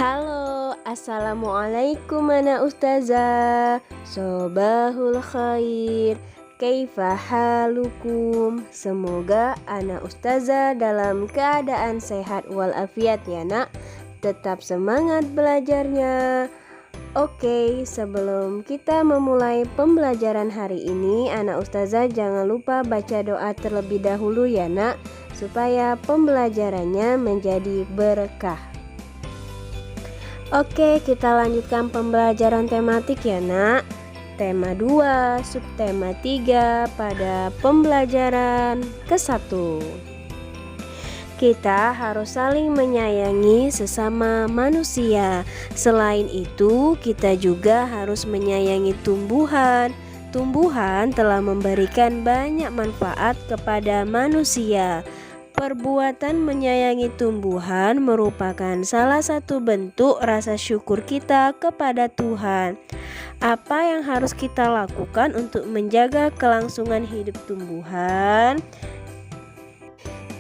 Halo, assalamualaikum ana ustazah. Sobahul khair. Kaifa halukum? Semoga ana ustazah dalam keadaan sehat walafiat ya nak. Tetap semangat belajarnya. Oke, sebelum kita memulai pembelajaran hari ini, ana ustazah jangan lupa baca doa terlebih dahulu ya nak, supaya pembelajarannya menjadi berkah. Oke, kita lanjutkan pembelajaran tematik ya nak. Tema 2, subtema 3 pada pembelajaran ke-1. Kita harus saling menyayangi sesama manusia. Selain itu, kita juga harus menyayangi tumbuhan. Tumbuhan telah memberikan banyak manfaat kepada manusia. Perbuatan menyayangi tumbuhan merupakan salah satu bentuk rasa syukur kita kepada Tuhan. Apa yang harus kita lakukan untuk menjaga kelangsungan hidup tumbuhan?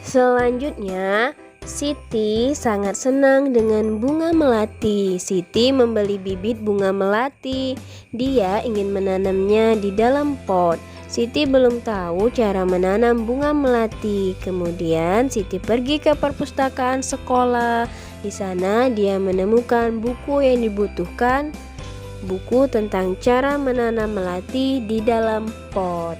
Selanjutnya, Siti sangat senang dengan bunga melati. Siti membeli bibit bunga melati. Dia ingin menanamnya di dalam pot. Siti belum tahu cara menanam bunga melati. Kemudian Siti pergi ke perpustakaan sekolah. Di sana dia menemukan buku yang dibutuhkan, buku tentang cara menanam melati di dalam pot.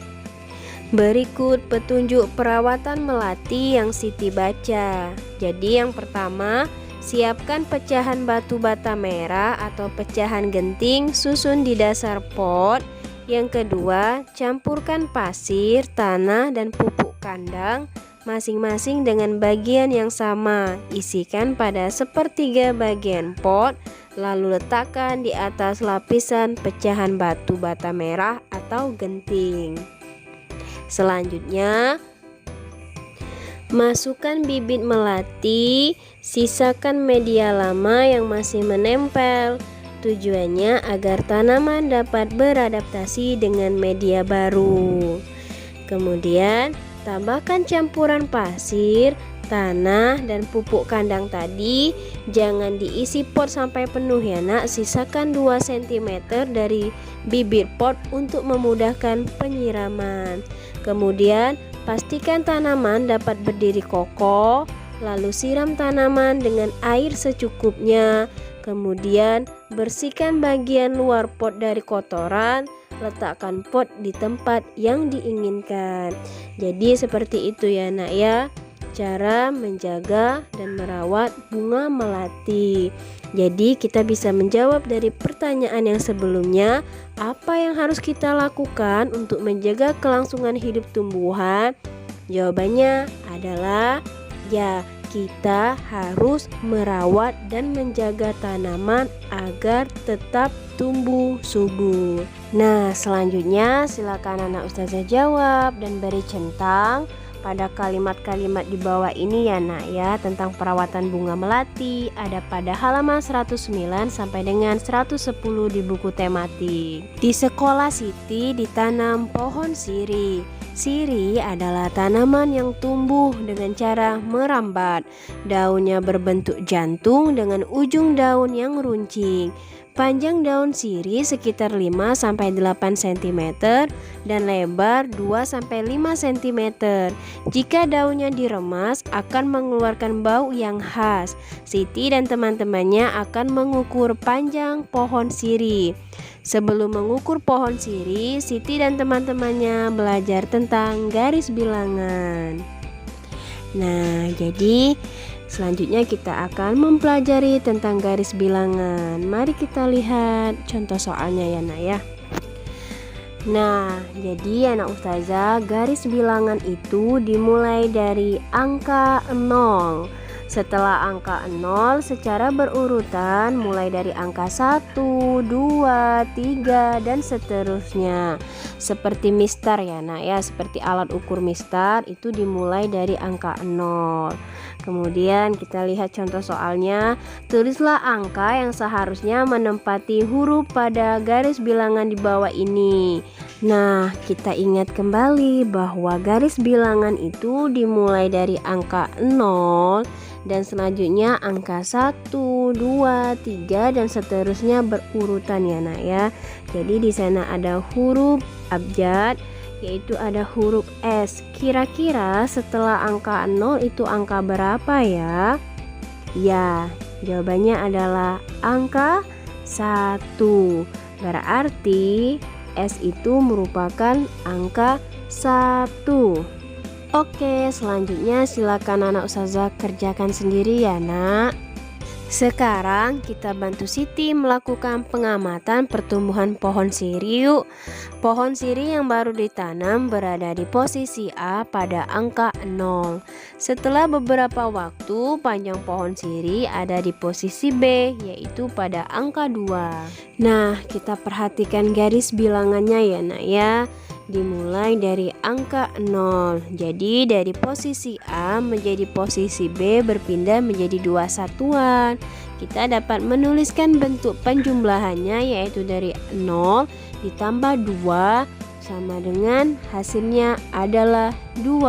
Berikut petunjuk perawatan melati yang Siti baca. Jadi yang pertama, siapkan pecahan batu bata merah atau pecahan genting, susun di dasar pot. Yang kedua, campurkan pasir, tanah, dan pupuk kandang masing-masing dengan bagian yang sama. Isikan pada sepertiga bagian pot, lalu letakkan di atas lapisan pecahan batu bata merah atau genting. Selanjutnya, masukkan bibit melati, sisakan media lama yang masih menempel. Tujuannya agar tanaman dapat beradaptasi dengan media baru. Kemudian, tambahkan campuran pasir, tanah, dan pupuk kandang tadi. Jangan diisi pot sampai penuh ya nak. Sisakan 2 cm dari bibit pot untuk memudahkan penyiraman. Kemudian, pastikan tanaman dapat berdiri kokoh. Lalu siram tanaman dengan air secukupnya. Kemudian bersihkan bagian luar pot dari kotoran, letakkan pot di tempat yang diinginkan. Jadi seperti itu ya nak ya, cara menjaga dan merawat bunga melati. Jadi kita bisa menjawab dari pertanyaan yang sebelumnya, apa yang harus kita lakukan untuk menjaga kelangsungan hidup tumbuhan? Jawabannya adalah ya, kita harus merawat dan menjaga tanaman agar tetap tumbuh subur. Nah, selanjutnya silakan anak ustazah jawab dan beri centang pada kalimat-kalimat di bawah ini ya nak ya, tentang perawatan bunga melati. Ada pada halaman 109 sampai dengan 110 di buku tematik. Di sekolah Siti ditanam pohon sirih. Sirih adalah tanaman yang tumbuh dengan cara merambat. Daunnya berbentuk jantung dengan ujung daun yang runcing. Panjang daun sirih sekitar 5-8 cm dan lebar 2-5 cm. Jika daunnya diremas akan mengeluarkan bau yang khas. Siti dan teman-temannya akan mengukur panjang pohon sirih. Sebelum mengukur pohon sirih, Siti dan teman-temannya belajar tentang garis bilangan. Nah, jadi selanjutnya kita akan mempelajari tentang garis bilangan. Mari kita lihat contoh soalnya ya nak ya. Nah, jadi anak ustazah, garis bilangan itu dimulai dari angka 0. Setelah angka 0 secara berurutan mulai dari angka 1, 2, 3 dan seterusnya. Seperti mistar ya nak ya, seperti alat ukur mistar itu dimulai dari angka 0. Kemudian kita lihat contoh soalnya. Tulislah angka yang seharusnya menempati huruf pada garis bilangan di bawah ini. Nah, kita ingat kembali bahwa garis bilangan itu dimulai dari angka 0 Dan selanjutnya angka 1, 2, 3 dan seterusnya berurutan ya nak ya. Jadi di sana ada huruf abjad, yaitu ada huruf S. Kira-kira setelah angka 0 itu angka berapa ya? Ya, jawabannya adalah angka 1. Berarti S itu merupakan angka 1. Oke, selanjutnya silakan anak ustazah kerjakan sendiri ya nak. Sekarang kita bantu Siti melakukan pengamatan pertumbuhan pohon siri yuk. Pohon siri yang baru ditanam berada di posisi A pada angka 0. Setelah beberapa waktu, panjang pohon siri ada di posisi B, yaitu pada angka 2. Nah, kita perhatikan garis bilangannya ya nak ya. Dimulai dari angka 0. Jadi dari posisi A menjadi posisi B berpindah menjadi 2 satuan. Kita dapat menuliskan bentuk penjumlahannya, yaitu dari 0 ditambah 2 sama dengan hasilnya adalah 2.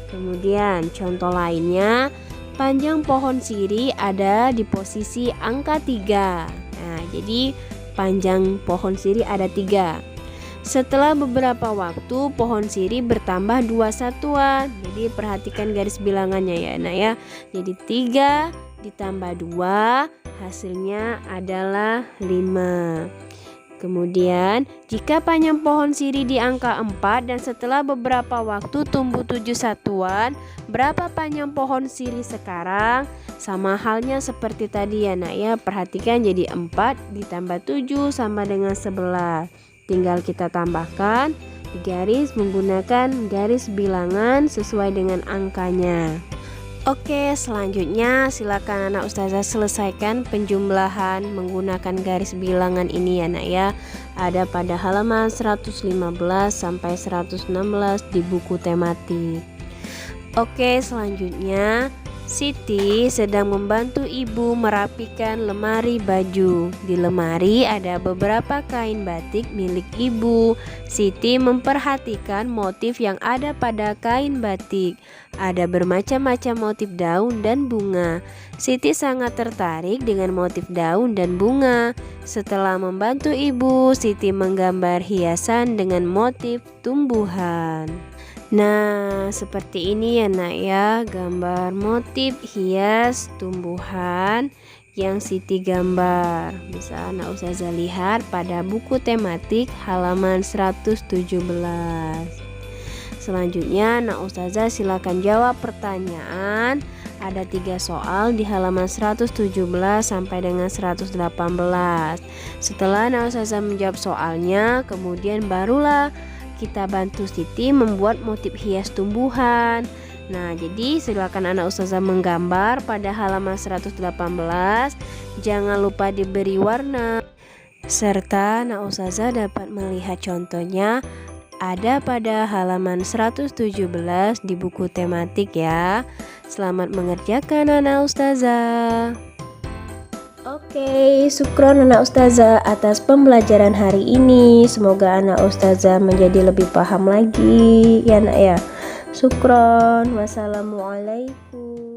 Kemudian contoh lainnya, panjang pohon siri ada di posisi angka 3. Nah, jadi panjang pohon siri ada 3. Setelah beberapa waktu, pohon siri bertambah 2 satuan. Jadi perhatikan garis bilangannya ya nak ya. Jadi 3 ditambah 2 hasilnya adalah 5. Kemudian jika panjang pohon siri di angka 4 dan setelah beberapa waktu tumbuh 7 satuan, berapa panjang pohon siri sekarang? Sama halnya seperti tadi ya nak ya. Perhatikan jadi 4 ditambah 7 sama dengan 11. Tinggal kita tambahkan di garis menggunakan garis bilangan sesuai dengan angkanya. Oke, selanjutnya silakan anak ustazah selesaikan penjumlahan menggunakan garis bilangan ini ya nak ya. Ada pada halaman 115 sampai 116 di buku tematik. Oke, selanjutnya Siti sedang membantu ibu merapikan lemari baju. Di lemari ada beberapa kain batik milik ibu. Siti memperhatikan motif yang ada pada kain batik. Ada bermacam-macam motif daun dan bunga. Siti sangat tertarik dengan motif daun dan bunga. Setelah membantu ibu, Siti menggambar hiasan dengan motif tumbuhan. Nah, seperti ini ya nak ya, gambar motif hias tumbuhan yang Siti gambar. Bisa anak ustazah lihat pada buku tematik halaman 117. Selanjutnya anak ustazah silakan jawab pertanyaan. Ada 3 soal di halaman 117 sampai dengan 118. Setelah anak ustazah menjawab soalnya, kemudian barulah kita bantu Siti membuat motif hias tumbuhan. Nah, jadi silakan anak ustazah menggambar pada halaman 118. Jangan lupa diberi warna. Serta anak ustazah dapat melihat contohnya ada pada halaman 117 di buku tematik ya. Selamat mengerjakan anak ustazah. Oke, syukron anak ustazah atas pembelajaran hari ini. Semoga anak ustazah menjadi lebih paham lagi ya nak ya. Syukron. Wassalamualaikum.